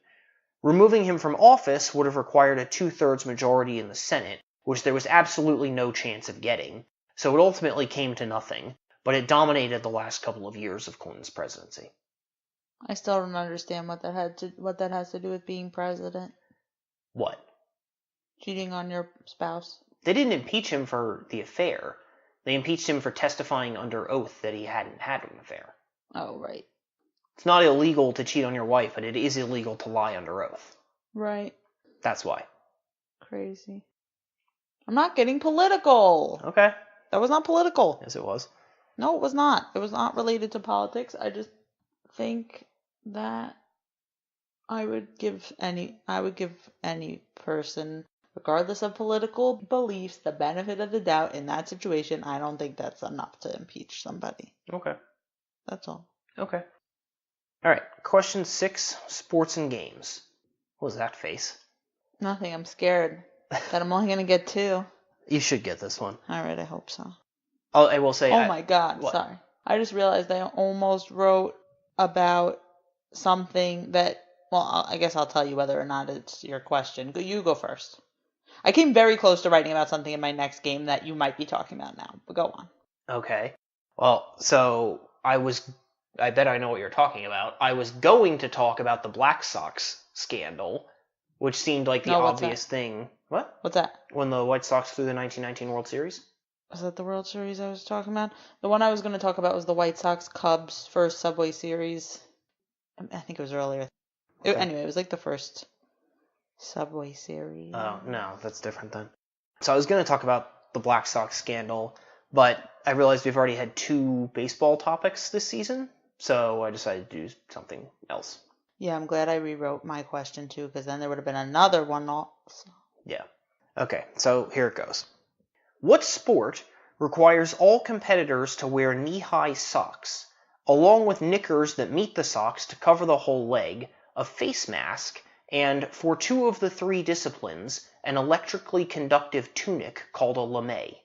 Speaker 1: Removing him from office would have required a 2/3 majority in the Senate, which there was absolutely no chance of getting, so it ultimately came to nothing, but it dominated the last couple of years of Clinton's presidency.
Speaker 2: I still don't understand what that has to do with being president.
Speaker 1: What?
Speaker 2: Cheating on your spouse.
Speaker 1: They didn't impeach him for the affair. They impeached him for testifying under oath that he hadn't had an affair.
Speaker 2: Oh, right.
Speaker 1: It's not illegal to cheat on your wife, but it is illegal to lie under oath.
Speaker 2: Right.
Speaker 1: That's why.
Speaker 2: Crazy. I'm not getting political.
Speaker 1: Okay.
Speaker 2: That was not political.
Speaker 1: Yes, it was.
Speaker 2: No, it was not. It was not related to politics. I just think that I would give any person, regardless of political beliefs, the benefit of the doubt in that situation. I don't think that's enough to impeach somebody.
Speaker 1: Okay.
Speaker 2: That's all.
Speaker 1: Okay. All right. Question 6, sports and games. What was that face?
Speaker 2: Nothing. I'm scared that I'm only going to get 2.
Speaker 1: You should get this one.
Speaker 2: All right. I hope so.
Speaker 1: I will say...
Speaker 2: Oh, my God.
Speaker 1: What?
Speaker 2: Sorry. I just realized I almost wrote about something that... Well, I guess I'll tell you whether or not it's your question. You go first. I came very close to writing about something in my next game that you might be talking about now, but go on.
Speaker 1: Okay. Well, so I bet I know what you're talking about. I was going to talk about the Black Sox scandal, which seemed like the obvious thing. What?
Speaker 2: What's that?
Speaker 1: When the White Sox flew the 1919 World Series?
Speaker 2: Was that the World Series I was talking about? The one I was going to talk about was the White Sox-Cubs first Subway Series. I think it was earlier.
Speaker 1: Okay.
Speaker 2: Anyway, it was like the first Subway Series.
Speaker 1: Oh, no, that's different then. So I was going to talk about the Black Sox scandal, But I realized we've already had 2 baseball topics this season, so I decided to do something else.
Speaker 2: Yeah, I'm glad I rewrote my question too, because then there would have been another one also.
Speaker 1: Yeah. Okay, so here it goes. What sport requires all competitors to wear knee-high socks, along with knickers that meet the socks to cover the whole leg, a face mask, and, for 2 of the 3 disciplines, an electrically conductive tunic called a lamest?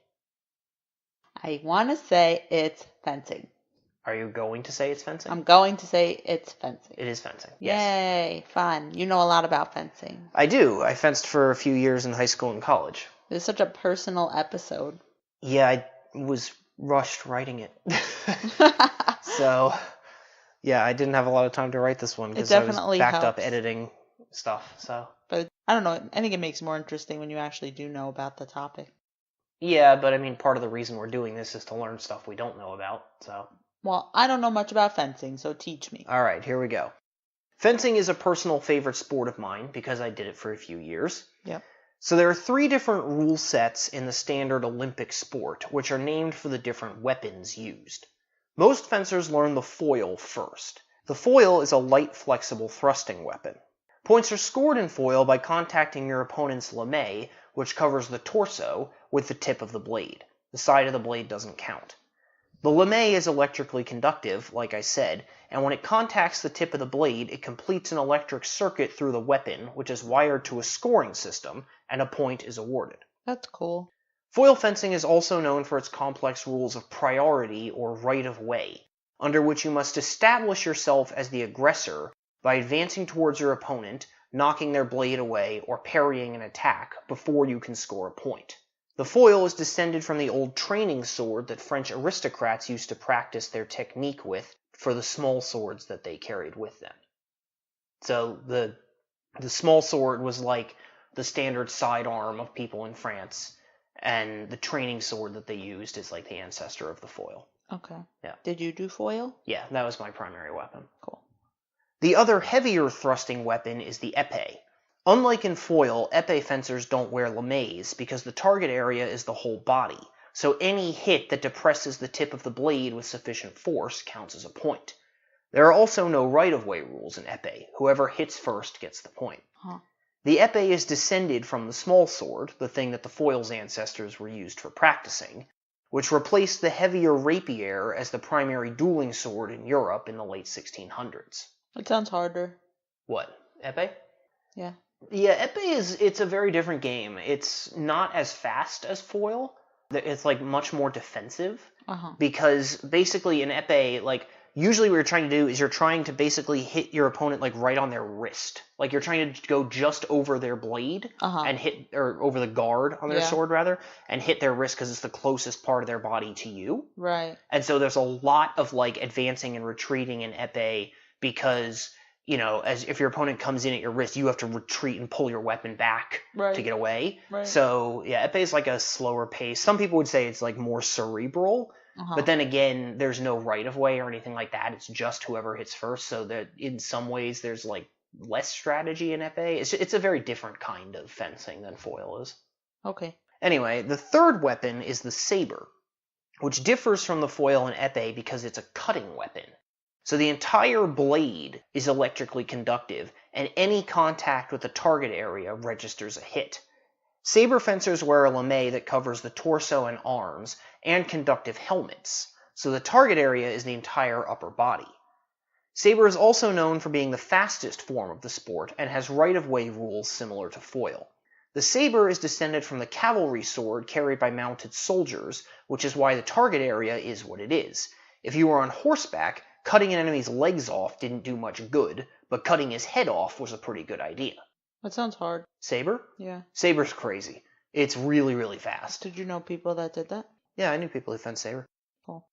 Speaker 2: I want to say it's fencing.
Speaker 1: Are you going to say it's fencing?
Speaker 2: I'm going to say it's fencing.
Speaker 1: It is fencing, yes.
Speaker 2: Yay, fun. You know a lot about fencing.
Speaker 1: I do. I fenced for a few years in high school and college.
Speaker 2: This is such a personal episode.
Speaker 1: Yeah, I was rushed writing it. So, yeah, I didn't have a lot of time to write this one because I was backed up editing stuff. So,
Speaker 2: but I don't know. I think it makes it more interesting when you actually do know about the topic.
Speaker 1: Yeah, but I mean, part of the reason we're doing this is to learn stuff we don't know about. So.
Speaker 2: Well, I don't know much about fencing, so teach me.
Speaker 1: All right, here we go. Fencing is a personal favorite sport of mine because I did it for a few years.
Speaker 2: Yep.
Speaker 1: So there are 3 different rule sets in the standard Olympic sport, which are named for the different weapons used. Most fencers learn the foil first. The foil is a light, flexible thrusting weapon. Points are scored in foil by contacting your opponent's lamest, which covers the torso, with the tip of the blade. The side of the blade doesn't count. The lamest is electrically conductive, like I said, and when it contacts the tip of the blade, it completes an electric circuit through the weapon, which is wired to a scoring system, and a point is awarded.
Speaker 2: That's cool.
Speaker 1: Foil fencing is also known for its complex rules of priority or right-of-way, under which you must establish yourself as the aggressor by advancing towards your opponent, knocking their blade away, or parrying an attack before you can score a point. The foil is descended from the old training sword that French aristocrats used to practice their technique with for the small swords that they carried with them. So the small sword was like the standard sidearm of people in France, and the training sword that they used is like the ancestor of the foil.
Speaker 2: Okay.
Speaker 1: Yeah.
Speaker 2: Did you do foil?
Speaker 1: Yeah, that was my primary weapon.
Speaker 2: Cool.
Speaker 1: The other heavier thrusting weapon is the épée. Unlike in foil, épée fencers don't wear lamets because the target area is the whole body, so any hit that depresses the tip of the blade with sufficient force counts as a point. There are also no right-of-way rules in épée. Whoever hits first gets the point.
Speaker 2: Huh.
Speaker 1: The épée is descended from the small sword, the thing that the foil's ancestors were used for practicing, which replaced the heavier rapier as the primary dueling sword in Europe in the late 1600s.
Speaker 2: It sounds harder.
Speaker 1: What? Épée?
Speaker 2: Yeah.
Speaker 1: Yeah, épée it's a very different game. It's not as fast as foil. It's like much more defensive. Because basically in épée, like usually what you're trying to do is you're trying to basically hit your opponent like right on their wrist. Like you're trying to go just over their blade and hit, or over the guard on their sword rather, and hit their wrist because it's the closest part of their body to you.
Speaker 2: Right.
Speaker 1: And so there's a lot of like advancing and retreating in épée because, you know, as if your opponent comes in at your wrist, you have to retreat and pull your weapon back to get away.
Speaker 2: Right.
Speaker 1: So yeah, épée is like a slower pace. Some people would say it's like more cerebral. But then again, there's no right-of-way or anything like that. It's just whoever hits first, so that in some ways there's like less strategy in épée. It's a very different kind of fencing than foil is.
Speaker 2: Okay.
Speaker 1: Anyway, the third weapon is the saber, which differs from the foil and épée because it's a cutting weapon. So the entire blade is electrically conductive, and any contact with the target area registers a hit. Saber fencers wear a lamest that covers the torso and arms, and conductive helmets, so the target area is the entire upper body. Saber is also known for being the fastest form of the sport, and has right-of-way rules similar to foil. The saber is descended from the cavalry sword carried by mounted soldiers, which is why the target area is what it is. If you were on horseback, cutting an enemy's legs off didn't do much good, but cutting his head off was a pretty good idea.
Speaker 2: That sounds hard.
Speaker 1: Saber?
Speaker 2: Yeah.
Speaker 1: Saber's crazy. It's really, really fast.
Speaker 2: Did you know people that did that?
Speaker 1: Yeah, I knew people who fenced saber.
Speaker 2: Cool.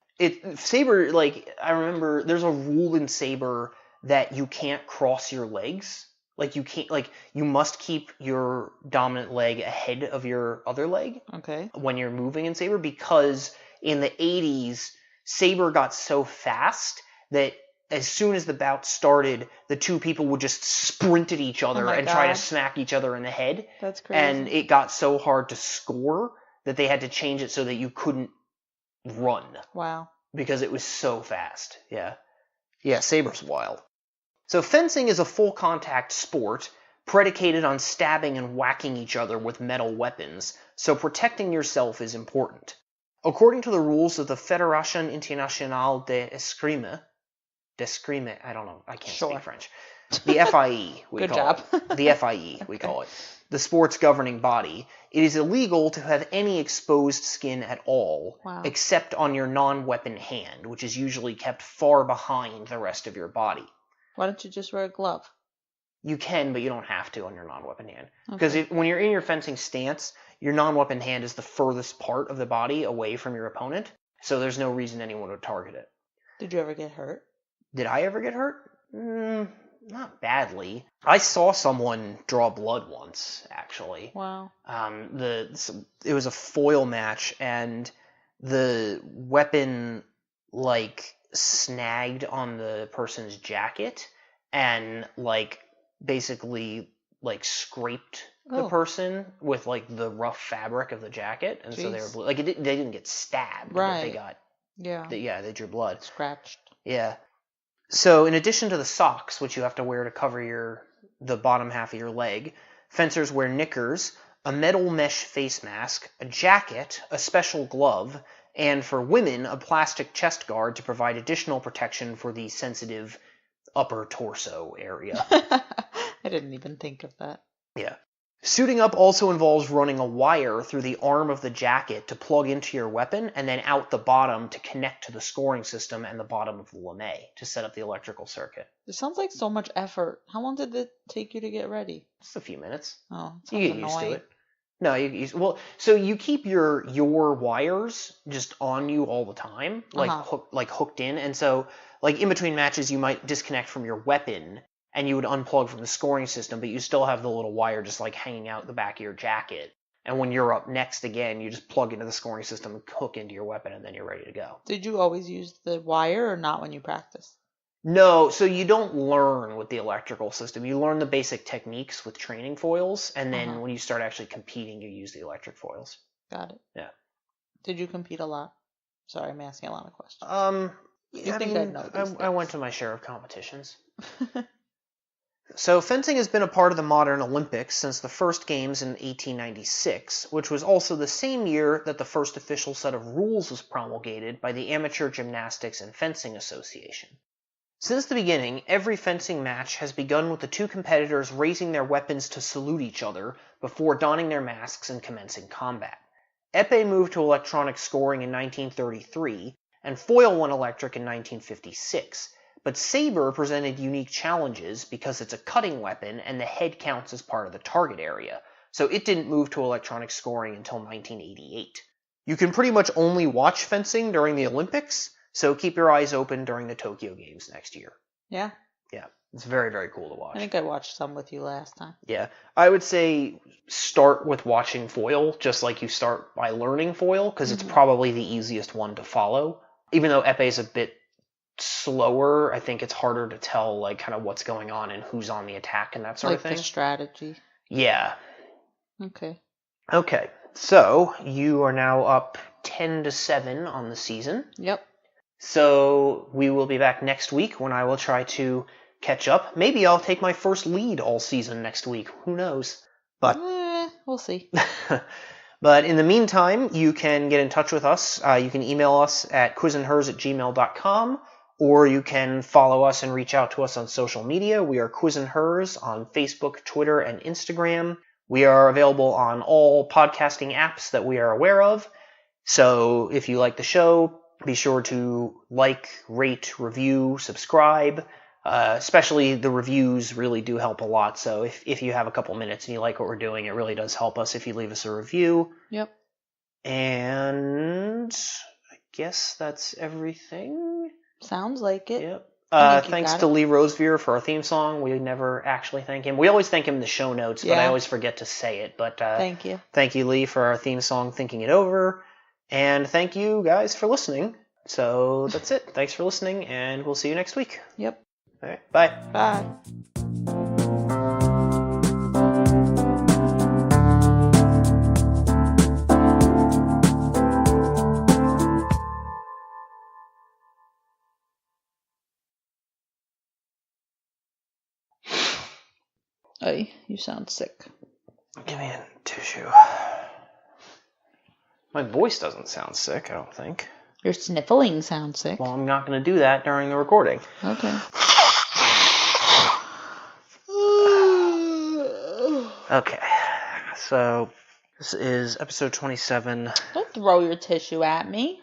Speaker 1: Saber, like, I remember there's a rule in saber that you can't cross your legs. Like, you can't, like, you must keep your dominant leg ahead of your other leg.
Speaker 2: Okay.
Speaker 1: When you're moving in saber, because in the 80s, saber got so fast that as soon as the bout started, the two people would just sprint at each other and try to smack each other in the head.
Speaker 2: That's crazy.
Speaker 1: And it got so hard to score that they had to change it so that you couldn't run
Speaker 2: Wow.
Speaker 1: because it was so fast. Yeah. Yeah, saber's wild. So fencing is a full contact sport predicated on stabbing and whacking each other with metal weapons, so protecting yourself is important. According to the rules of the Fédération Internationale d'Escrime, I don't know, I can't speak French. The FIE, we
Speaker 2: Good
Speaker 1: call
Speaker 2: job.
Speaker 1: it. The FIE, we call it. The sport's governing body. It is illegal to have any exposed skin at all, except on your non-weapon hand, which is usually kept far behind the rest of your body.
Speaker 2: Why don't you just wear a glove?
Speaker 1: You can, but you don't have to on your non-weapon hand. Because when you're in your fencing stance, your non-weapon hand is the furthest part of the body away from your opponent, so there's no reason anyone would target it.
Speaker 2: Did you ever get hurt?
Speaker 1: Did I ever get hurt? Not badly. I saw someone draw blood once, actually.
Speaker 2: Wow.
Speaker 1: It was a foil match, and the weapon, snagged on the person's jacket and, basically, scraped the person with, the rough fabric of the jacket, and so they were they didn't get stabbed, but they got...
Speaker 2: Yeah.
Speaker 1: They drew blood.
Speaker 2: Scratched.
Speaker 1: Yeah. So, in addition to the socks, which you have to wear to cover the bottom half of your leg, fencers wear knickers, a metal mesh face mask, a jacket, a special glove, and for women, a plastic chest guard to provide additional protection for the sensitive upper torso area.
Speaker 2: I didn't even think of that.
Speaker 1: Yeah. Suiting up also involves running a wire through the arm of the jacket to plug into your weapon, and then out the bottom to connect to the scoring system and the bottom of the lame to set up the electrical circuit.
Speaker 2: It sounds like so much effort. How long did it take you to get ready?
Speaker 1: Just a few minutes.
Speaker 2: Oh,
Speaker 1: you get used to it. No, so you keep your wires just on you all the time, hooked in, and so in between matches you might disconnect from your weapon and you would unplug from the scoring system, but you still have the little wire just hanging out the back of your jacket. And when you're up next again, you just plug into the scoring system and hook into your weapon, and then you're ready to go.
Speaker 2: Did you always use the wire or not when you practice?
Speaker 1: No, so you don't learn with the electrical system. You learn the basic techniques with training foils, and then when you start actually competing, you use the electric foils.
Speaker 2: Got it.
Speaker 1: Yeah.
Speaker 2: Did you compete a lot? Sorry, I'm asking a lot of questions.
Speaker 1: I went to my share of competitions. So fencing has been a part of the modern Olympics since the first games in 1896, which was also the same year that the first official set of rules was promulgated by the Amateur Gymnastics and Fencing Association. Since the beginning, every fencing match has begun with the two competitors raising their weapons to salute each other before donning their masks and commencing combat. Épée moved to electronic scoring in 1933, and foil went electric in 1956. But saber presented unique challenges because it's a cutting weapon and the head counts as part of the target area, so it didn't move to electronic scoring until 1988. You can pretty much only watch fencing during the Olympics, so keep your eyes open during the Tokyo Games next year.
Speaker 2: Yeah?
Speaker 1: Yeah, it's very, very cool to watch.
Speaker 2: I think I watched some with you last time.
Speaker 1: Yeah, I would say start with watching foil, just like you start by learning foil, because it's probably the easiest one to follow. Even though épée is a bit slower, I think it's harder to tell kind of what's going on and who's on the attack and that sort of thing.
Speaker 2: Like the strategy.
Speaker 1: Yeah.
Speaker 2: Okay,
Speaker 1: so you are now up 10-7 on the season.
Speaker 2: Yep.
Speaker 1: So we will be back next week when I will try to catch up. Maybe I'll take my first lead all season next week. Who knows? But
Speaker 2: we'll see.
Speaker 1: But in the meantime, you can get in touch with us. You can email us at quizandhers@gmail.com, or you can follow us and reach out to us on social media. We are Quiz and Hers on Facebook, Twitter, and Instagram. We are available on all podcasting apps that we are aware of. So if you like the show, be sure to rate, review, subscribe. Especially the reviews really do help a lot. So if you have a couple minutes and you like what we're doing, it really does help us if you leave us a review.
Speaker 2: Yep.
Speaker 1: And I guess that's everything.
Speaker 2: Sounds like it.
Speaker 1: Yep. Thanks to Lee Rosevear for our theme song. We never actually thank him. We always thank him in the show notes, but I always forget to say it. But
Speaker 2: thank you.
Speaker 1: Thank you, Lee, for our theme song, Thinking It Over. And thank you guys for listening. So that's it. Thanks for listening, and we'll see you next week.
Speaker 2: Yep.
Speaker 1: All right. Bye.
Speaker 2: Bye. Hey, you sound sick.
Speaker 1: Give me a tissue. My voice doesn't sound sick, I don't think.
Speaker 2: Your sniffling sounds sick.
Speaker 1: Well, I'm not going to do that during the recording.
Speaker 2: Okay.
Speaker 1: Okay, so this is episode 27.
Speaker 2: Don't throw your tissue at me.